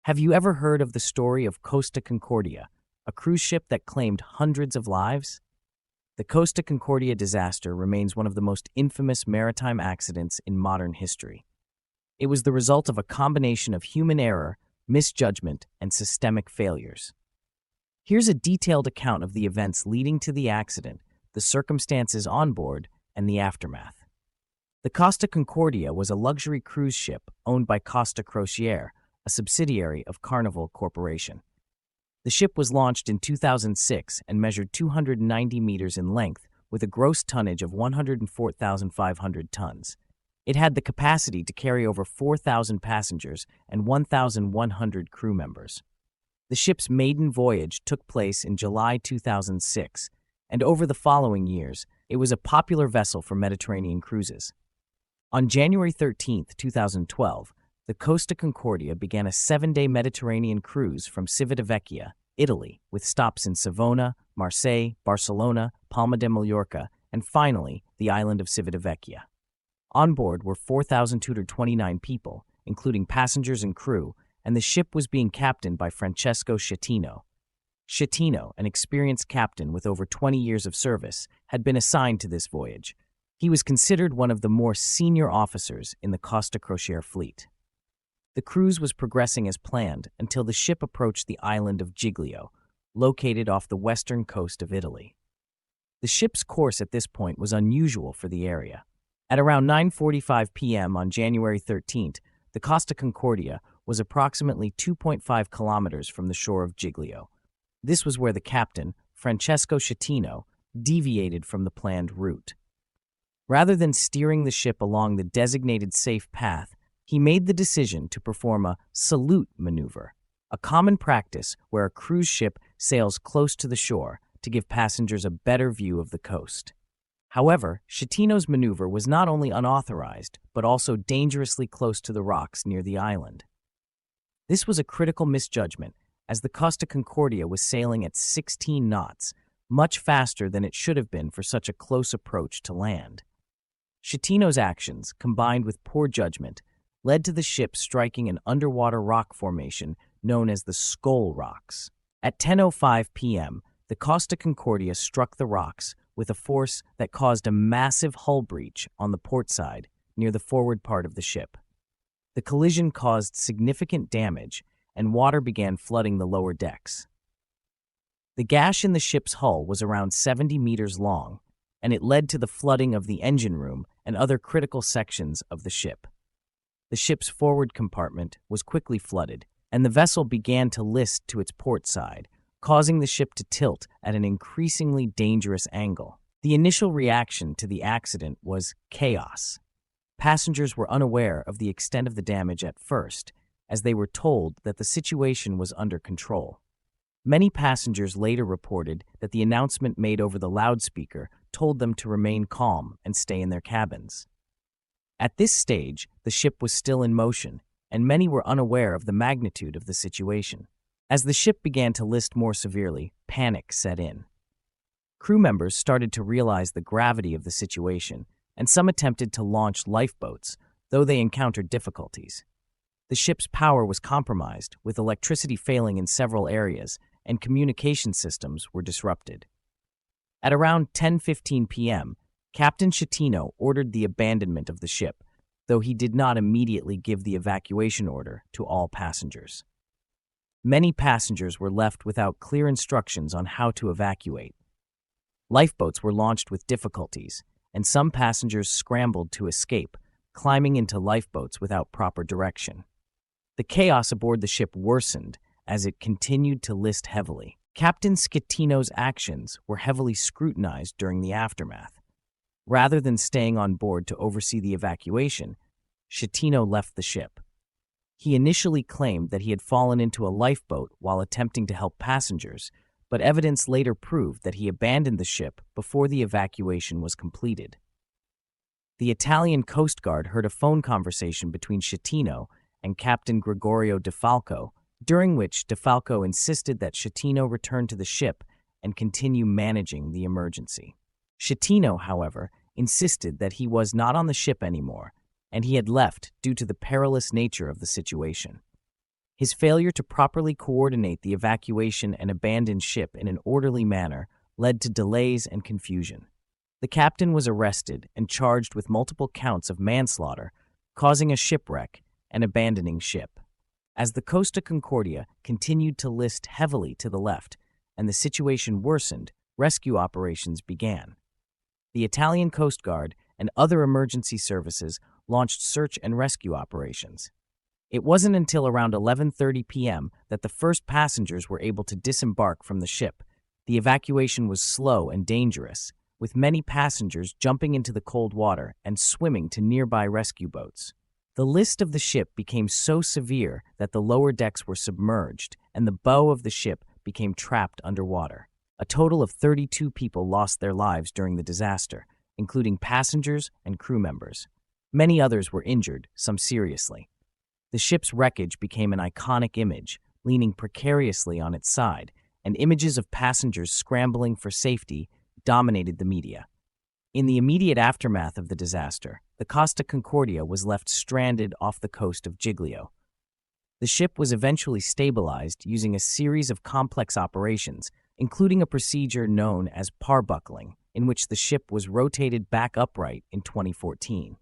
Have you ever heard of the story of Costa Concordia, a cruise ship that claimed hundreds of lives? The Costa Concordia disaster remains one of the most infamous maritime accidents in modern history. It was the result of a combination of human error, misjudgment, and systemic failures. Here's a detailed account of the events leading to the accident, the circumstances on board, and the aftermath. The Costa Concordia was a luxury cruise ship owned by Costa Crociere, a subsidiary of Carnival Corporation. The ship was launched in 2006 and measured 290 meters in length with a gross tonnage of 104,500 tons. It had the capacity to carry over 4,000 passengers and 1,100 crew members. The ship's maiden voyage took place in July 2006, and over the following years, it was a popular vessel for Mediterranean cruises. On January 13, 2012, the Costa Concordia began a 7-day Mediterranean cruise from Civitavecchia, Italy, with stops in Savona, Marseille, Barcelona, Palma de Mallorca, and finally, the island of Civitavecchia. On board were 4,229 people, including passengers and crew, and the ship was being captained by Francesco Schettino. Schettino, an experienced captain with over 20 years of service, had been assigned to this voyage. He was considered one of the more senior officers in the Costa Crociere fleet. The cruise was progressing as planned until the ship approached the island of Giglio, located off the western coast of Italy. The ship's course at this point was unusual for the area. At around 9:45 p.m. on January 13th, the Costa Concordia was approximately 2.5 kilometers from the shore of Giglio. This was where the captain, Francesco Schettino, deviated from the planned route. Rather than steering the ship along the designated safe path, he made the decision to perform a salute maneuver, a common practice where a cruise ship sails close to the shore to give passengers a better view of the coast. However, Schettino's maneuver was not only unauthorized, but also dangerously close to the rocks near the island. This was a critical misjudgment, as the Costa Concordia was sailing at 16 knots, much faster than it should have been for such a close approach to land. Schettino's actions, combined with poor judgment, led to the ship striking an underwater rock formation known as the Skoll Rocks. At 10:05 p.m., the Costa Concordia struck the rocks with a force that caused a massive hull breach on the port side near the forward part of the ship. The collision caused significant damage, and water began flooding the lower decks. The gash in the ship's hull was around 70 meters long, and it led to the flooding of the engine room and other critical sections of the ship. The ship's forward compartment was quickly flooded, and the vessel began to list to its port side, causing the ship to tilt at an increasingly dangerous angle. The initial reaction to the accident was chaos. Passengers were unaware of the extent of the damage at first, as they were told that the situation was under control. Many passengers later reported that the announcement made over the loudspeaker told them to remain calm and stay in their cabins. At this stage, the ship was still in motion, and many were unaware of the magnitude of the situation. As the ship began to list more severely, panic set in. Crew members started to realize the gravity of the situation, and some attempted to launch lifeboats, though they encountered difficulties. The ship's power was compromised, with electricity failing in several areas, and communication systems were disrupted. At around 10:15 p.m., Captain Schettino ordered the abandonment of the ship, though he did not immediately give the evacuation order to all passengers. Many passengers were left without clear instructions on how to evacuate. Lifeboats were launched with difficulties, and some passengers scrambled to escape, climbing into lifeboats without proper direction. The chaos aboard the ship worsened as it continued to list heavily. Captain Schettino's actions were heavily scrutinized during the aftermath. Rather than staying on board to oversee the evacuation, Schettino left the ship. He initially claimed that he had fallen into a lifeboat while attempting to help passengers, but evidence later proved that he abandoned the ship before the evacuation was completed. The Italian Coast Guard heard a phone conversation between Schettino and Captain Gregorio De Falco, during which De Falco insisted that Schettino return to the ship and continue managing the emergency. Schettino, however, insisted that he was not on the ship anymore, and he had left due to the perilous nature of the situation. His failure to properly coordinate the evacuation and abandon ship in an orderly manner led to delays and confusion. The captain was arrested and charged with multiple counts of manslaughter, causing a shipwreck and abandoning ship. As the Costa Concordia continued to list heavily to the left and the situation worsened, rescue operations began. The Italian Coast Guard and other emergency services launched search and rescue operations. It wasn't until around 11:30 p.m. that the first passengers were able to disembark from the ship. The evacuation was slow and dangerous, with many passengers jumping into the cold water and swimming to nearby rescue boats. The list of the ship became so severe that the lower decks were submerged and the bow of the ship became trapped underwater. A total of 32 people lost their lives during the disaster, including passengers and crew members. Many others were injured, some seriously. The ship's wreckage became an iconic image, leaning precariously on its side, and images of passengers scrambling for safety dominated the media. In the immediate aftermath of the disaster, the Costa Concordia was left stranded off the coast of Giglio. The ship was eventually stabilized using a series of complex operations, including a procedure known as parbuckling, in which the ship was rotated back upright in 2014.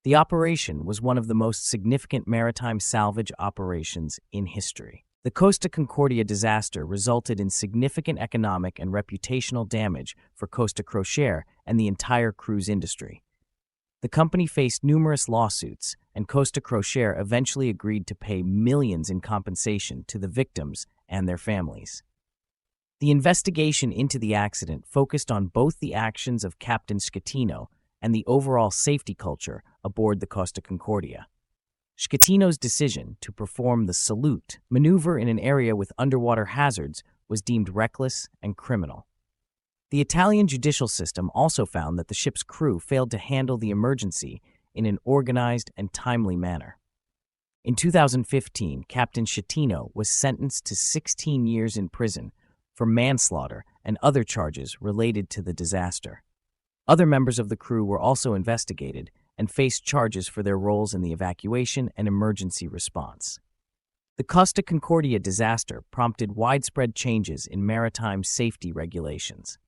The operation was one of the most significant maritime salvage operations in history. The Costa Concordia disaster resulted in significant economic and reputational damage for Costa Crociere and the entire cruise industry. The company faced numerous lawsuits, and Costa Crociere eventually agreed to pay millions in compensation to the victims and their families. The investigation into the accident focused on both the actions of Captain Schettino and the overall safety culture aboard the Costa Concordia. Schettino's decision to perform the salute maneuver in an area with underwater hazards was deemed reckless and criminal. The Italian judicial system also found that the ship's crew failed to handle the emergency in an organized and timely manner. In 2015, Captain Schettino was sentenced to 16 years in prison for manslaughter and other charges related to the disaster. Other members of the crew were also investigated and faced charges for their roles in the evacuation and emergency response. The Costa Concordia disaster prompted widespread changes in maritime safety regulations.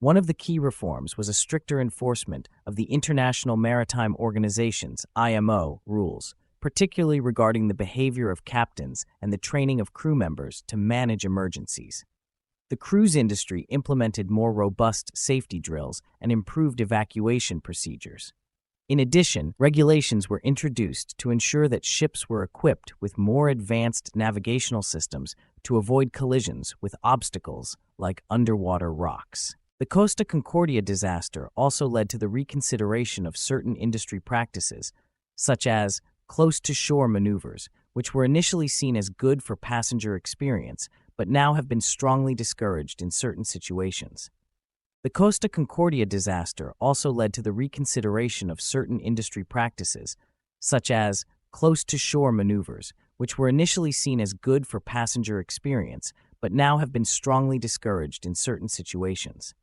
One of the key reforms was a stricter enforcement of the International Maritime Organization's (IMO) rules, particularly regarding the behavior of captains and the training of crew members to manage emergencies. The cruise industry implemented more robust safety drills and improved evacuation procedures. In addition, regulations were introduced to ensure that ships were equipped with more advanced navigational systems to avoid collisions with obstacles like underwater rocks. The Costa Concordia disaster also led to the reconsideration of certain industry practices, such as close-to-shore maneuvers, which were initially seen as good for passenger experience, but now have been strongly discouraged in certain situations. The Costa Concordia disaster also led to the reconsideration of certain industry practices, such as close-to-shore maneuvers, which were initially seen as good for passenger experience, but now have been strongly discouraged in certain situations.